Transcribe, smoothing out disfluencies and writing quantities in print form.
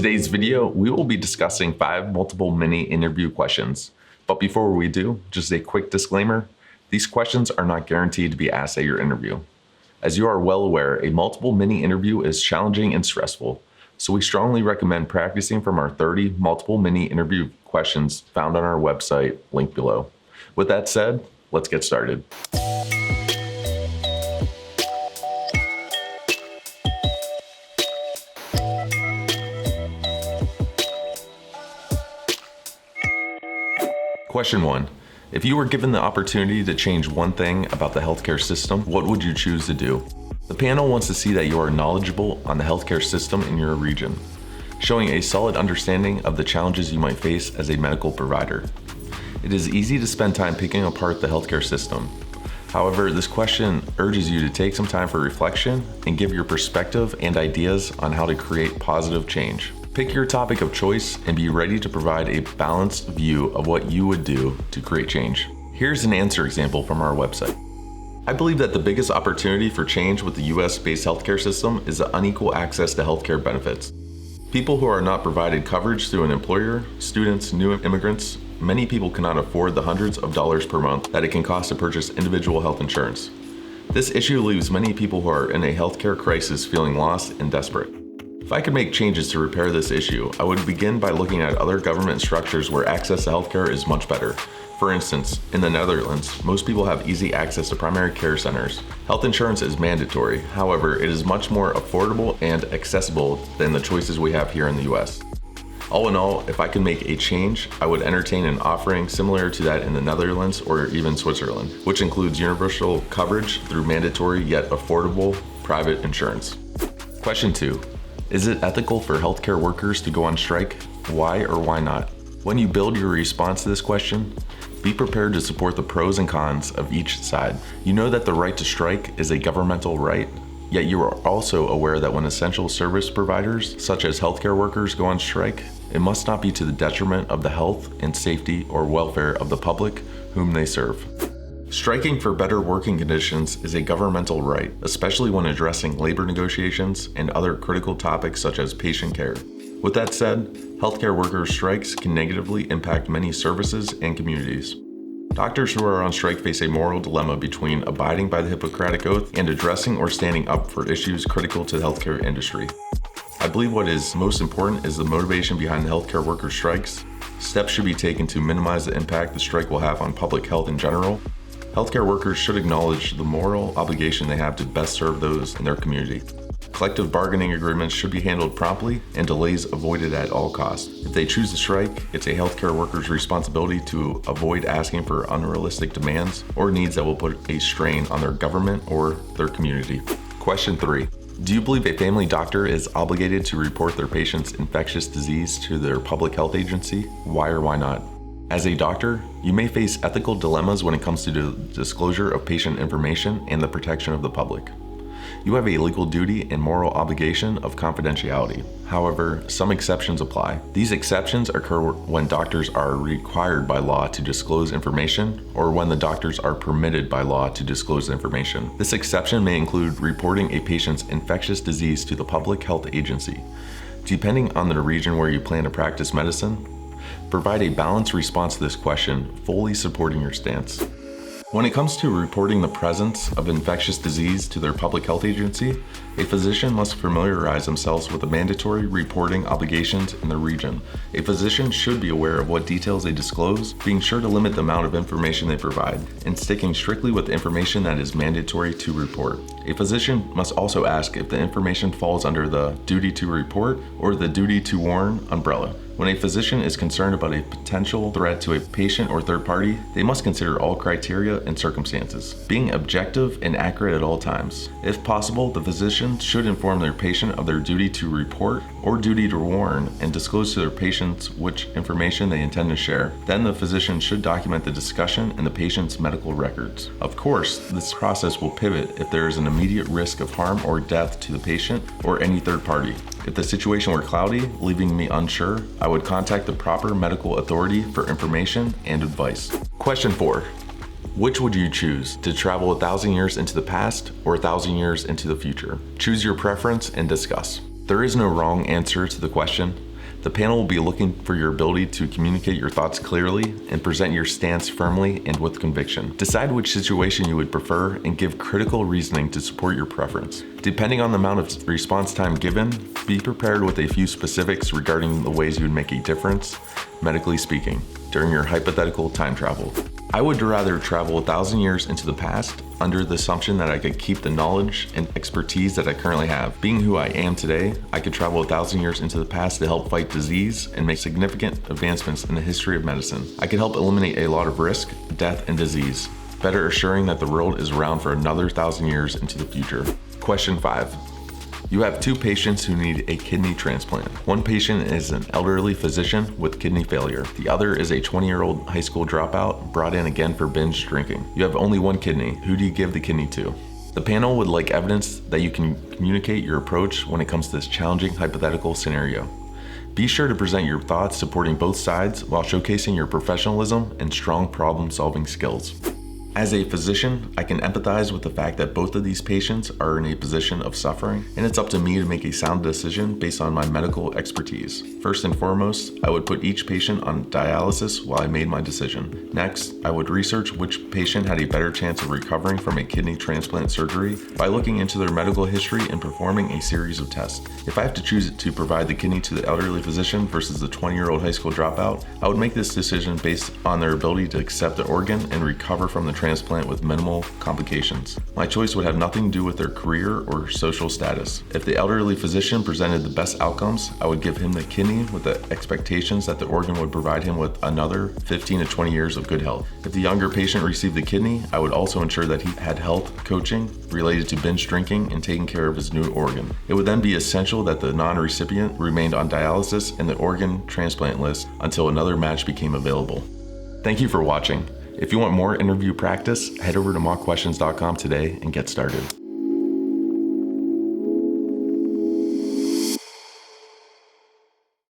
today's video, we will be discussing 5 multiple mini interview questions. But before we do, just a quick disclaimer, these questions are not guaranteed to be asked at your interview. As you are well aware, a multiple mini interview is challenging and stressful, so we strongly recommend practicing from our 30 multiple mini interview questions found on our website, linked below. With that said, let's get started. Question 1. If you were given the opportunity to change one thing about the healthcare system, what would you choose to do? The panel wants to see that you are knowledgeable on the healthcare system in your region, showing a solid understanding of the challenges you might face as a medical provider. It is easy to spend time picking apart the healthcare system. However, this question urges you to take some time for reflection and give your perspective and ideas on how to create positive change. Pick your topic of choice and be ready to provide a balanced view of what you would do to create change. Here's an answer example from our website. I believe that the biggest opportunity for change with the US-based healthcare system is the unequal access to healthcare benefits. People who are not provided coverage through an employer, students, new immigrants, many people cannot afford the hundreds of dollars per month that it can cost to purchase individual health insurance. This issue leaves many people who are in a healthcare crisis feeling lost and desperate. If I could make changes to repair this issue, I would begin by looking at other government structures where access to healthcare is much better. For instance, in the Netherlands, most people have easy access to primary care centers. Health insurance is mandatory, however, it is much more affordable and accessible than the choices we have here in the US. All in all, if I could make a change, I would entertain an offering similar to that in the Netherlands or even Switzerland, which includes universal coverage through mandatory yet affordable private insurance. Question 2. Is it ethical for healthcare workers to go on strike? Why or why not? When you build your response to this question, be prepared to support the pros and cons of each side. You know that the right to strike is a governmental right, yet you are also aware that when essential service providers, such as healthcare workers, go on strike, it must not be to the detriment of the health and safety or welfare of the public whom they serve. Striking for better working conditions is a governmental right, especially when addressing labor negotiations and other critical topics such as patient care. With that said, healthcare workers' strikes can negatively impact many services and communities. Doctors who are on strike face a moral dilemma between abiding by the Hippocratic Oath and addressing or standing up for issues critical to the healthcare industry. I believe what is most important is the motivation behind the healthcare workers' strikes. Steps should be taken to minimize the impact the strike will have on public health in general. Healthcare workers should acknowledge the moral obligation they have to best serve those in their community. Collective bargaining agreements should be handled promptly and delays avoided at all costs. If they choose to strike, it's a healthcare worker's responsibility to avoid asking for unrealistic demands or needs that will put a strain on their government or their community. Question 3. Do you believe a family doctor is obligated to report their patient's infectious disease to their public health agency? Why or why not? As a doctor, you may face ethical dilemmas when it comes to the disclosure of patient information and the protection of the public. You have a legal duty and moral obligation of confidentiality. However, some exceptions apply. These exceptions occur when doctors are required by law to disclose information or when the doctors are permitted by law to disclose information. This exception may include reporting a patient's infectious disease to the public health agency. Depending on the region where you plan to practice medicine, provide a balanced response to this question, fully supporting your stance. When it comes to reporting the presence of infectious disease to their public health agency, a physician must familiarize themselves with the mandatory reporting obligations in the region. A physician should be aware of what details they disclose, being sure to limit the amount of information they provide, and sticking strictly with the information that is mandatory to report. A physician must also ask if the information falls under the duty to report or the duty to warn umbrella. When a physician is concerned about a potential threat to a patient or third party, they must consider all criteria and circumstances, being objective and accurate at all times. If possible, the physician should inform their patient of their duty to report or duty to warn and disclose to their patients which information they intend to share. Then the physician should document the discussion in the patient's medical records. Of course, this process will pivot if there is an immediate risk of harm or death to the patient or any third party. If the situation were cloudy, leaving me unsure, I would contact the proper medical authority for information and advice. Question 4. Which would you choose, to travel 1,000 years into the past or 1,000 years into the future? Choose your preference and discuss. There is no wrong answer to the question. The panel will be looking for your ability to communicate your thoughts clearly and present your stance firmly and with conviction. Decide which situation you would prefer and give critical reasoning to support your preference. Depending on the amount of response time given, be prepared with a few specifics regarding the ways you would make a difference, medically speaking, during your hypothetical time travel. I would rather travel 1,000 years into the past under the assumption that I could keep the knowledge and expertise that I currently have. Being who I am today, I could travel 1,000 years into the past to help fight disease and make significant advancements in the history of medicine. I could help eliminate a lot of risk, death, and disease, better assuring that the world is around for another 1,000 years into the future. Question 5. You have 2 patients who need a kidney transplant. One patient is an elderly physician with kidney failure. The other is a 20-year-old high school dropout brought in again for binge drinking. You have only one kidney. Who do you give the kidney to? The panel would like evidence that you can communicate your approach when it comes to this challenging hypothetical scenario. Be sure to present your thoughts supporting both sides while showcasing your professionalism and strong problem-solving skills. As a physician, I can empathize with the fact that both of these patients are in a position of suffering, and it's up to me to make a sound decision based on my medical expertise. First and foremost, I would put each patient on dialysis while I made my decision. Next, I would research which patient had a better chance of recovering from a kidney transplant surgery by looking into their medical history and performing a series of tests. If I have to choose to provide the kidney to the elderly physician versus the 20-year-old high school dropout, I would make this decision based on their ability to accept the organ and recover from the transplant with minimal complications. My choice would have nothing to do with their career or social status. If the elderly physician presented the best outcomes, I would give him the kidney with the expectations that the organ would provide him with another 15 to 20 years of good health. If the younger patient received the kidney, I would also ensure that he had health coaching related to binge drinking and taking care of his new organ. It would then be essential that the non-recipient remained on dialysis and the organ transplant list until another match became available. Thank you for watching. If you want more interview practice, head over to mockquestions.com today and get started.